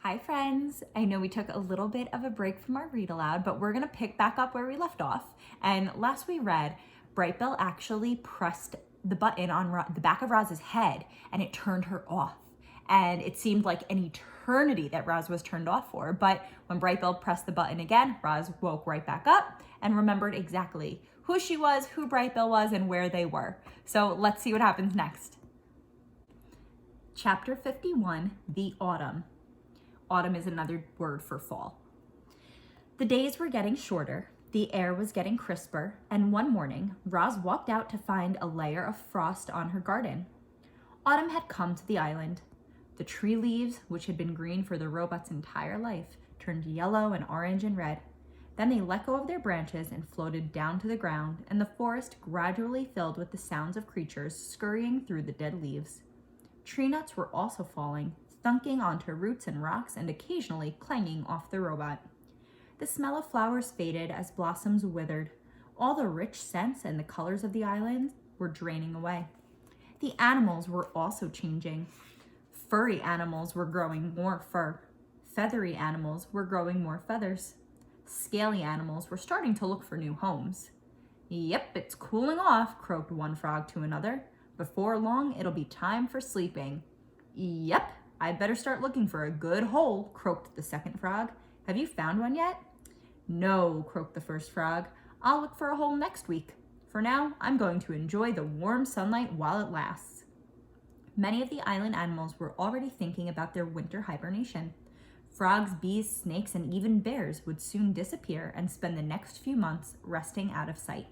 Hi friends! I know we took a little bit of a break from our read aloud, but we're gonna pick back up where we left off. And last we read, Brightbill actually pressed the button on the back of Roz's head and it turned her off. And it seemed like an eternity that Roz was turned off for, but when Brightbill pressed the button again, Roz woke right back up and remembered exactly who she was, who Brightbill was, and where they were. So let's see what happens next. Chapter 51, The Autumn. Autumn is another word for fall. The days were getting shorter, the air was getting crisper, and one morning, Roz walked out to find a layer of frost on her garden. Autumn had come to the island. The tree leaves, which had been green for the robot's entire life, turned yellow and orange and red. Then they let go of their branches and floated down to the ground, and the forest gradually filled with the sounds of creatures scurrying through the dead leaves. Tree nuts were also falling, thunking onto roots and rocks and occasionally clanging off the robot. The smell of flowers faded as blossoms withered. All the rich scents and the colors of the island were draining away. The animals were also changing. Furry animals were growing more fur. Feathery animals were growing more feathers. Scaly animals were starting to look for new homes. "Yep, it's cooling off," croaked one frog to another. "Before long, it'll be time for sleeping." "Yep, I'd better start looking for a good hole," croaked the second frog. "Have you found one yet?" "No," croaked the first frog. "I'll look for a hole next week. For now, I'm going to enjoy the warm sunlight while it lasts." Many of the island animals were already thinking about their winter hibernation. Frogs, bees, snakes, and even bears would soon disappear and spend the next few months resting out of sight.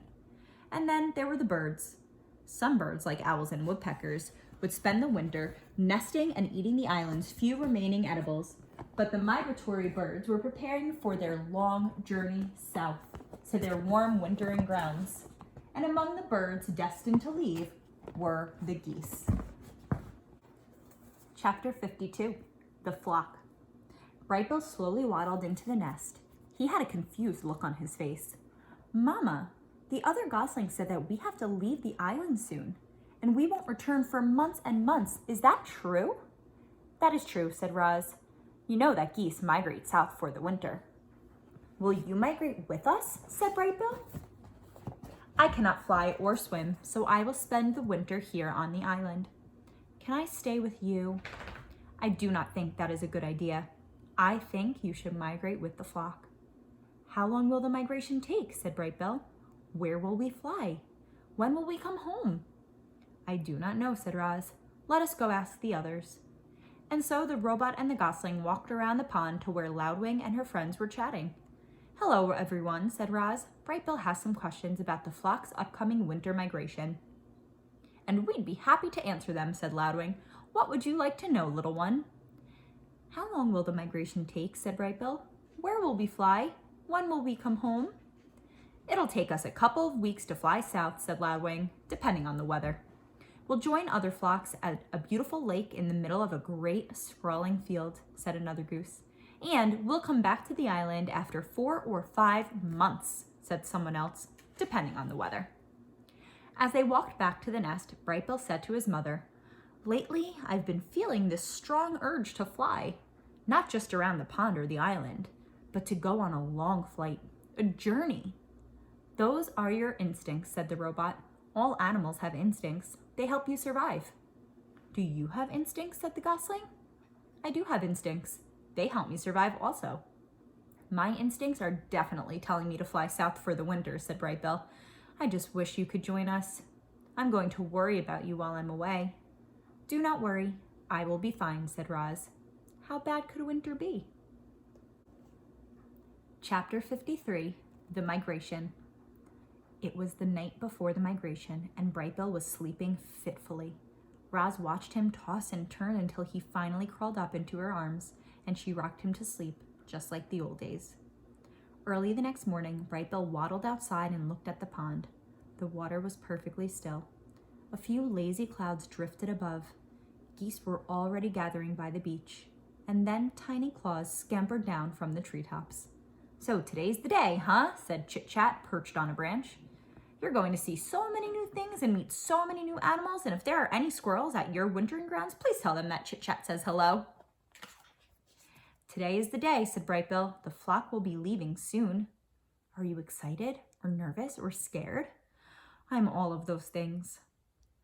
And then there were the birds. Some birds, like owls and woodpeckers, would spend the winter nesting and eating the island's few remaining edibles. But the migratory birds were preparing for their long journey south to their warm wintering grounds. And among the birds destined to leave were the geese. Chapter 52, The Flock. Brightbill slowly waddled into the nest. He had a confused look on his face. "Mama, the other goslings said that we have to leave the island soon, and we won't return for months and months. Is that true?" "That is true," said Roz. "You know that geese migrate south for the winter." "Will you migrate with us?" said Brightbill. "I cannot fly or swim, so I will spend the winter here on the island." "Can I stay with you?" "I do not think that is a good idea. I think you should migrate with the flock." "How long will the migration take?" said Brightbill. "Where will we fly? When will we come home?" "I do not know," said Roz. "Let us go ask the others." And so the robot and the gosling walked around the pond to where Loudwing and her friends were chatting. "Hello, everyone," said Roz. "Brightbill has some questions about the flock's upcoming winter migration." "And we'd be happy to answer them," said Loudwing. "What would you like to know, little one?" "How long will the migration take?" said Brightbill. "Where will we fly? When will we come home?" "It'll take us a couple of weeks to fly south," said Loudwing, "depending on the weather. We'll join other flocks at a beautiful lake in the middle of a great sprawling field," said another goose. "And we'll come back to the island after 4 or 5 months, said someone else, "depending on the weather." As they walked back to the nest, Brightbill said to his mother, "Lately, I've been feeling this strong urge to fly, not just around the pond or the island, but to go on a long flight, a journey." "Those are your instincts," said the robot. "All animals have instincts. They help you survive." "Do you have instincts?" said the gosling. "I do have instincts. They help me survive also." "My instincts are definitely telling me to fly south for the winter," said Brightbill. "I just wish you could join us. I'm going to worry about you while I'm away." "Do not worry. I will be fine," said Roz. How bad could winter be? Chapter 53, The Migration. It was the night before the migration, and Brightbill was sleeping fitfully. Roz watched him toss and turn until he finally crawled up into her arms, and she rocked him to sleep, just like the old days. Early the next morning, Brightbill waddled outside and looked at the pond. The water was perfectly still. A few lazy clouds drifted above. Geese were already gathering by the beach, and then Tiny Claus scampered down from the treetops. "So today's the day, huh?" said Chit Chat, perched on a branch. "You're going to see so many new things and meet so many new animals, and if there are any squirrels at your wintering grounds, please tell them that Chit Chat says hello." Today is the day, said Brightbill. The flock will be leaving soon. Are you excited or nervous or scared? I'm all of those things.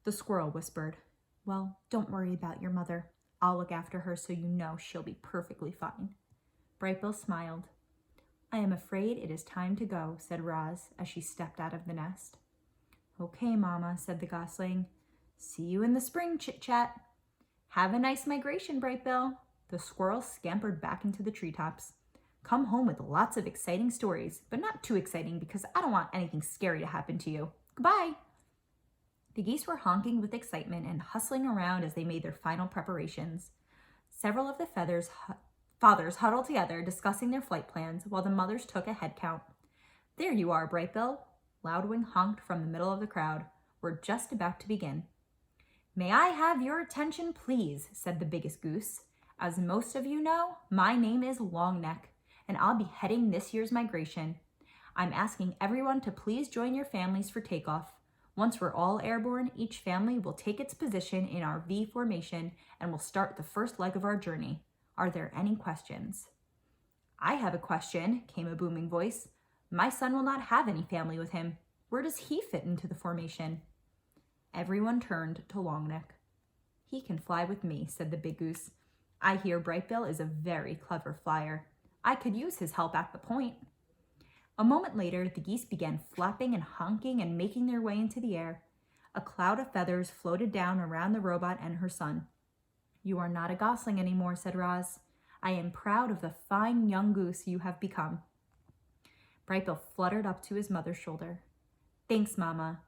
The squirrel whispered. Well, don't worry about your mother. I'll look after her so you know she'll be perfectly fine. Brightbill smiled. I am afraid it is time to go, said Roz as she stepped out of the nest. Okay, Mama, said the gosling. See you in the spring, Chit-Chat. Have a nice migration, Brightbill. The squirrel scampered back into the treetops. Come home with lots of exciting stories, but not too exciting because I don't want anything scary to happen to you. Goodbye. The geese were honking with excitement and hustling around as they made their final preparations. Several of the fathers huddled together, discussing their flight plans, while the mothers took a head count. There you are, Brightbill. Loudwing honked from the middle of the crowd. We're just about to begin. May I have your attention, please, said the biggest goose. As most of you know, my name is Longneck, and I'll be heading this year's migration. I'm asking everyone to please join your families for takeoff. Once we're all airborne, each family will take its position in our V formation and we'll start the first leg of our journey. Are there any questions? I have a question, came a booming voice. My son will not have any family with him. Where does he fit into the formation? Everyone turned to Longneck. He can fly with me, said the big goose. I hear Brightbill is a very clever flyer. I could use his help at the point. A moment later, the geese began flapping and honking and making their way into the air. A cloud of feathers floated down around the robot and her son. You are not a gosling anymore, said Roz. I am proud of the fine young goose you have become. Brightbill fluttered up to his mother's shoulder. Thanks, Mama.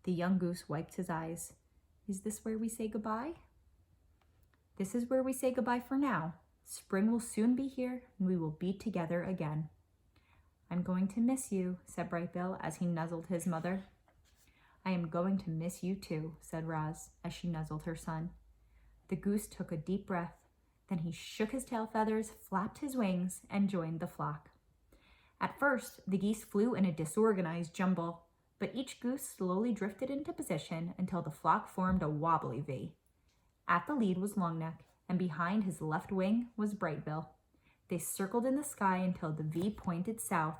The young goose wiped his eyes. Is this where we say goodbye? This is where we say goodbye for now. Spring will soon be here, and we will be together again. I'm going to miss you, said Brightbill as he nuzzled his mother. I am going to miss you too, said Roz as she nuzzled her son. The goose took a deep breath. Then he shook his tail feathers, flapped his wings, and joined the flock. At first, the geese flew in a disorganized jumble, but each goose slowly drifted into position until the flock formed a wobbly V. At the lead was Longneck, and behind his left wing was Brightbill. They circled in the sky until the V pointed south,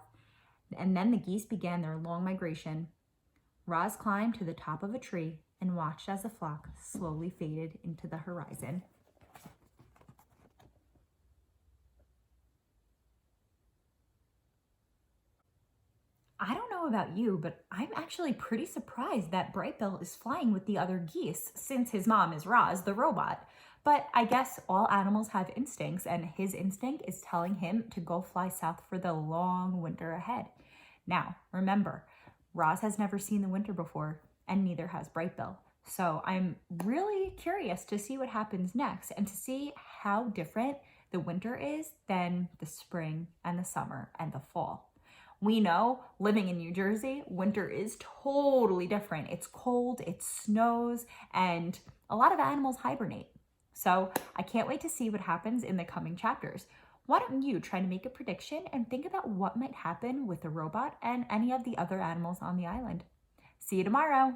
and then the geese began their long migration. Roz climbed to the top of a tree and watched as the flock slowly faded into the horizon. I don't know about you, but I'm actually pretty surprised that Brightbill is flying with the other geese since his mom is Roz, the robot. But I guess all animals have instincts, and his instinct is telling him to go fly south for the long winter ahead. Now, remember, Roz has never seen the winter before, and neither has Brightbill. So I'm really curious to see what happens next and to see how different the winter is than the spring and the summer and the fall. We know, living in New Jersey, winter is totally different. It's cold, it snows, and a lot of animals hibernate. So I can't wait to see what happens in the coming chapters. Why don't you try to make a prediction and think about what might happen with the robot and any of the other animals on the island? See you tomorrow.